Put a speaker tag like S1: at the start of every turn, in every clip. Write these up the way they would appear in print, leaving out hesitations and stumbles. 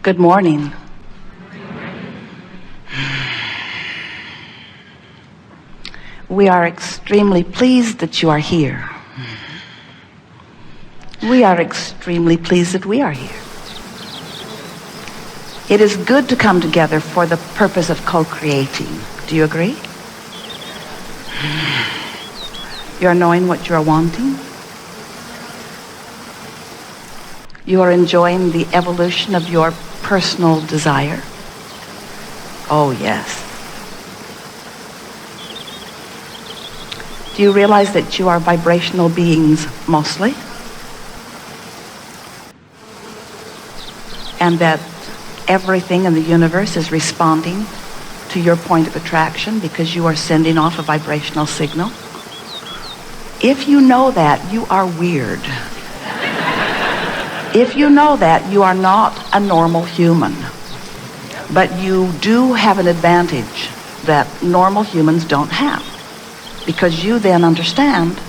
S1: Good morning. We are extremely pleased that you are here. We are extremely pleased that we are here. It is good to come together for the purpose of co-creating. Do you agree? You're knowing what you're wanting. You are enjoying the evolution of your personal desire. Oh, yes. Do you realize that you are vibrational beings mostly? And that everything in the universe is responding to your point of attraction because you are sending off a vibrational signal? If you know that, you are weird. If you know that, you are not a normal human. But you do have an advantage that normal humans don't have. Because you then understand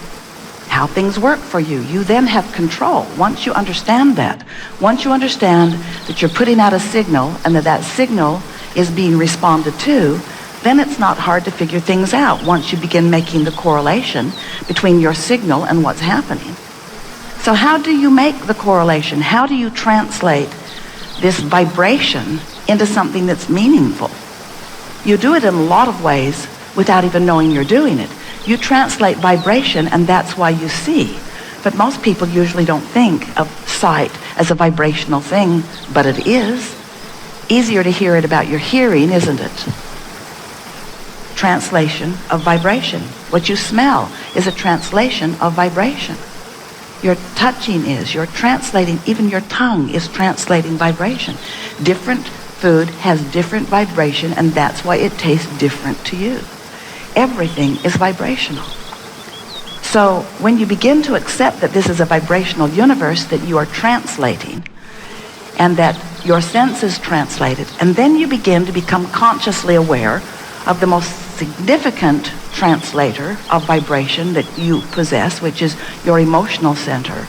S1: how things work for you. You then have control. Once you understand that, once you understand that you're putting out a signal and that signal is being responded to, then it's not hard to figure things out once you begin making the correlation between your signal and what's happening. So how do you make the correlation? How do you translate this vibration into something that's meaningful? You do it in a lot of ways without even knowing you're doing it. You translate vibration, and that's why you see. But most people usually don't think of sight as a vibrational thing, but it is. Easier to hear it about your hearing, isn't it? Translation of vibration. What you smell is a translation of vibration. Your touching is, you're translating, even your tongue is translating vibration. Different food has different vibration, and that's why it tastes different to you. Everything is vibrational. So when you begin to accept that this is a vibrational universe that you are translating, and that your senses translate it, and then you begin to become consciously aware of the most significant translator of vibration that you possess, which is your emotional center,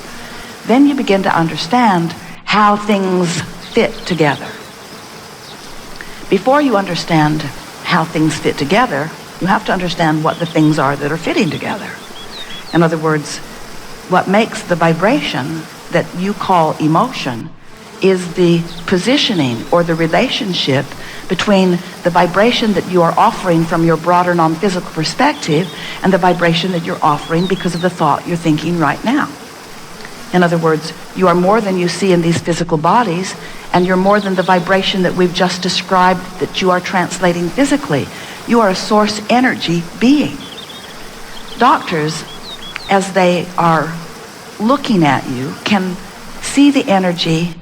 S1: then you begin to understand how things fit together. Before you understand how things fit together, you have to understand what the things are that are fitting together. In other words, what makes the vibration that you call emotion is the positioning or the relationship between the vibration that you are offering from your broader non-physical perspective and the vibration that you're offering because of the thought you're thinking right now. In other words, you are more than you see in these physical bodies, and you're more than the vibration that we've just described that you are translating physically. You are a source energy being. Doctors, as they are looking at you, can see the energy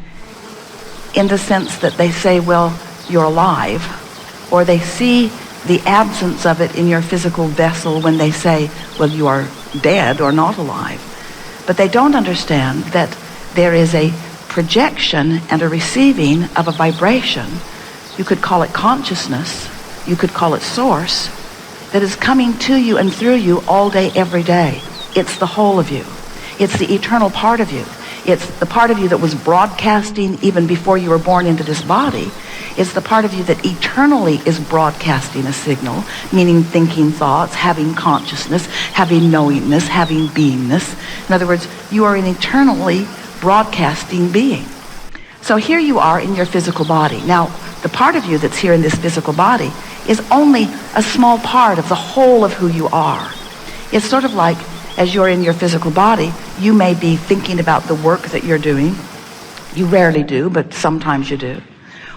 S1: in the sense that they say, well, you're alive, or they see the absence of it in your physical vessel when they say, well, you are dead or not alive. But they don't understand that there is a projection and a receiving of a vibration. You could call it consciousness, you could call it source, that is coming to you and through you all day, every day. It's the whole of you. It's the eternal part of you. It's the part of you that was broadcasting even before you were born into this body. It's the part of you that eternally is broadcasting a signal, meaning thinking thoughts, having consciousness, having knowingness, having beingness. In other words, you are an eternally broadcasting being. So here you are in your physical body. Now, the part of you that's here in this physical body is only a small part of the whole of who you are. It's sort of like, as you're in your physical body, you may be thinking about the work that you're doing. You rarely do, but sometimes you do.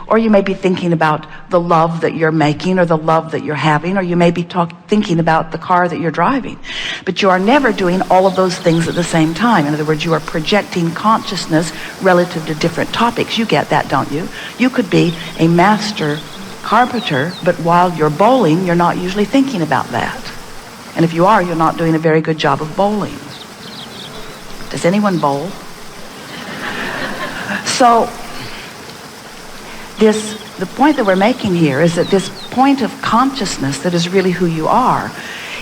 S1: Or you may be thinking about the love that you're making, or the love that you're having, or you may be thinking about the car that you're driving. But you are never doing all of those things at the same time. In other words, you are projecting consciousness relative to different topics. You get that, don't you? You could be a master carpenter, but while you're bowling, you're not usually thinking about that. And if you are, you're not doing a very good job of bowling. Does anyone bowl? So, the point that we're making here is that this point of consciousness that is really who you are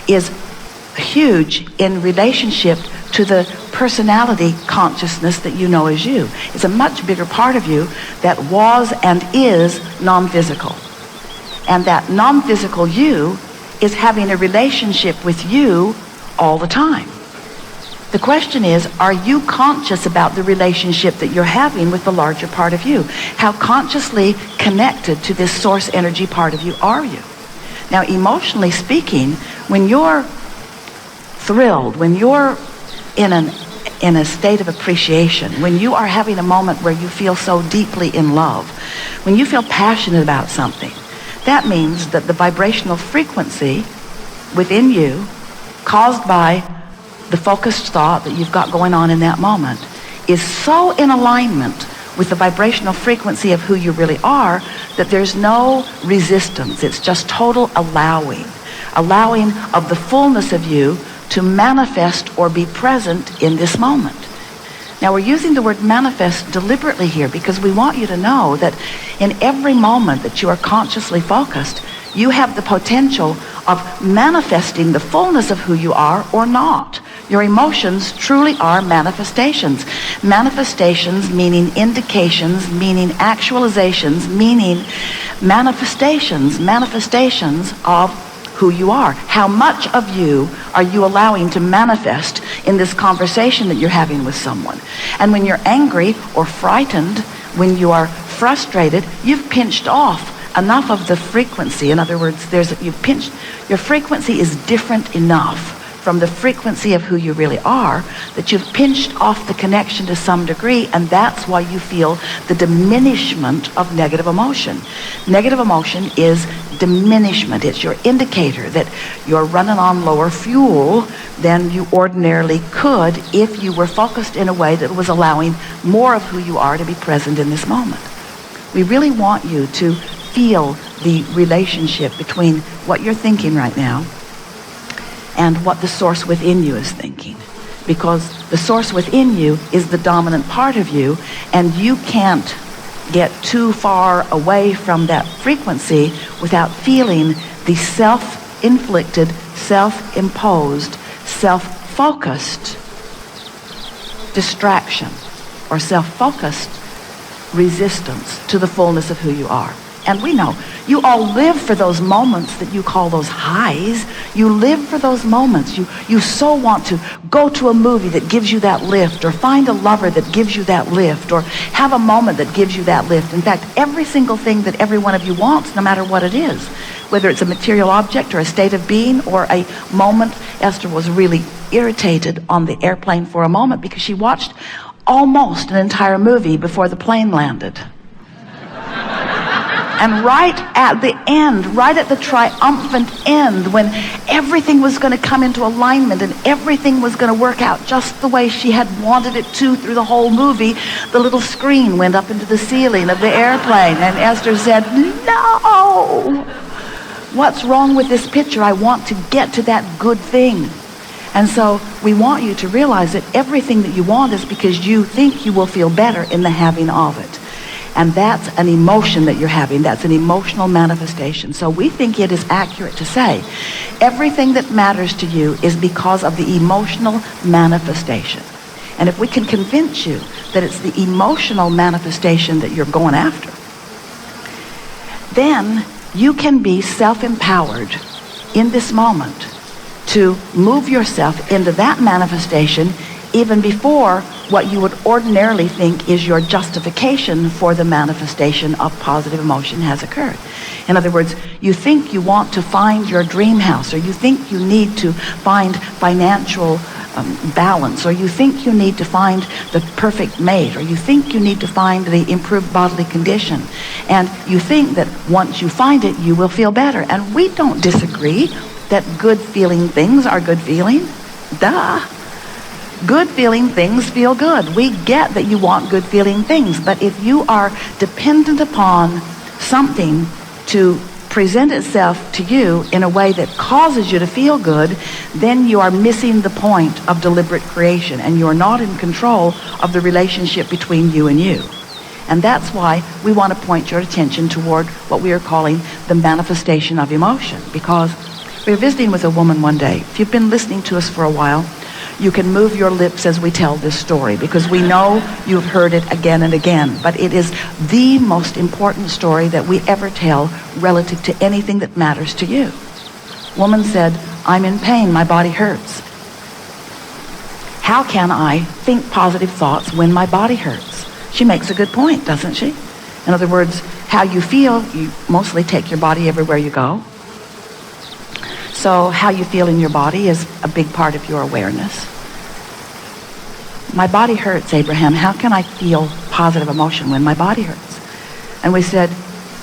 S1: is huge in relationship to the personality consciousness that you know as you. It's a much bigger part of you that was and is non-physical. And that non-physical you is having a relationship with you all the time. The question is, are you conscious about the relationship that you're having with the larger part of you? How consciously connected to this source energy part of you are you? Now, emotionally speaking, when you're thrilled, when you're in a state of appreciation, when you are having a moment where you feel so deeply in love, when you feel passionate about something, that means that the vibrational frequency within you, caused by the focused thought that you've got going on in that moment, is so in alignment with the vibrational frequency of who you really are that there's no resistance. It's just total allowing of the fullness of you to manifest or be present in this moment. Now, we're using the word manifest deliberately here because we want you to know that in every moment that you are consciously focused, you have the potential of manifesting the fullness of who you are or not. Your emotions truly are manifestations. Manifestations meaning indications, meaning actualizations, meaning manifestations of who you are. How much of you are you allowing to manifest in this conversation that you're having with someone? And when you're angry or frightened, when you are frustrated, you've pinched off enough of the frequency. In other words, your frequency is different enough from the frequency of who you really are that you've pinched off the connection to some degree, and that's why you feel the diminishment of negative emotion. Negative emotion is diminishment. It's your indicator that you're running on lower fuel than you ordinarily could if you were focused in a way that was allowing more of who you are to be present in this moment. We really want you to feel the relationship between what you're thinking right now and what the source within you is thinking. Because the source within you is the dominant part of you, and you can't get too far away from that frequency without feeling the self-inflicted, self-imposed, self-focused distraction or self-focused resistance to the fullness of who you are. And we know you all live for those moments that you call those highs. You live for those moments. You so want to go to a movie that gives you that lift, or find a lover that gives you that lift, or have a moment that gives you that lift. In fact, every single thing that every one of you wants, no matter what it is, whether it's a material object or a state of being or a moment. Esther was really irritated on the airplane for a moment because she watched almost an entire movie before the plane landed. And right at the end, right at the triumphant end, when everything was going to come into alignment and everything was going to work out just the way she had wanted it to through the whole movie, the little screen went up into the ceiling of the airplane, and Esther said, "No! What's wrong with this picture? I want to get to that good thing." And so we want you to realize that everything that you want is because you think you will feel better in the having of it. And that's an emotion that you're having. That's an emotional manifestation. So we think it is accurate to say everything that matters to you is because of the emotional manifestation. And if we can convince you that it's the emotional manifestation that you're going after, then you can be self-empowered in this moment to move yourself into that manifestation even before what you would ordinarily think is your justification for the manifestation of positive emotion has occurred. In other words, you think you want to find your dream house, or you think you need to find financial balance, or you think you need to find the perfect mate, or you think you need to find the improved bodily condition, and you think that once you find it, you will feel better. And we don't disagree that good feeling things are good feeling. Duh. Good feeling things feel good. We get that you want good feeling things, but if you are dependent upon something to present itself to you in a way that causes you to feel good, then you are missing the point of deliberate creation, and you are not in control of the relationship between you and you. And that's why we want to point your attention toward what we are calling the manifestation of emotion, because we were visiting with a woman one day. If you've been listening to us for a while, You can move your lips as we tell this story, because we know you've heard it again and again, but it is the most important story that we ever tell relative to anything that matters to you. Woman said, I'm in pain, my body hurts. How can I think positive thoughts when my body hurts? She makes a good point, doesn't she? In other words, how you feel, you mostly take your body everywhere you go. So how you feel in your body is a big part of your awareness. My body hurts, Abraham. How can I feel positive emotion when my body hurts? And we said,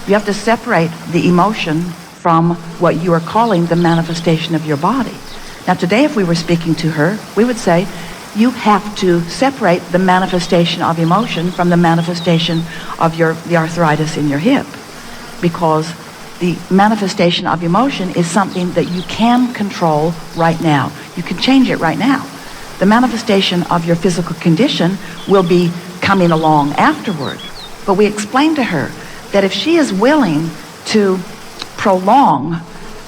S1: you have to separate the emotion from what you are calling the manifestation of your body. Now today, if we were speaking to her, we would say, you have to separate the manifestation of emotion from the manifestation of the arthritis in your hip, because the manifestation of emotion is something that you can control right now. You can change it right now. The manifestation of your physical condition will be coming along afterward. But we explained to her that if she is willing to prolong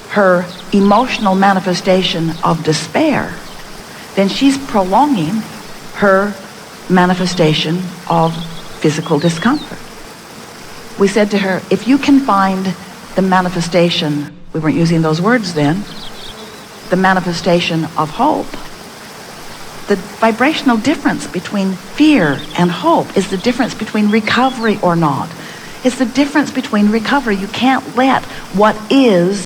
S1: her emotional manifestation of despair, then she's prolonging her manifestation of physical discomfort. We said to her, if you can find the manifestation, we weren't using those words then, the manifestation of hope, the vibrational difference between fear and hope is the difference between recovery or not. It's the difference between recovery. You can't let what is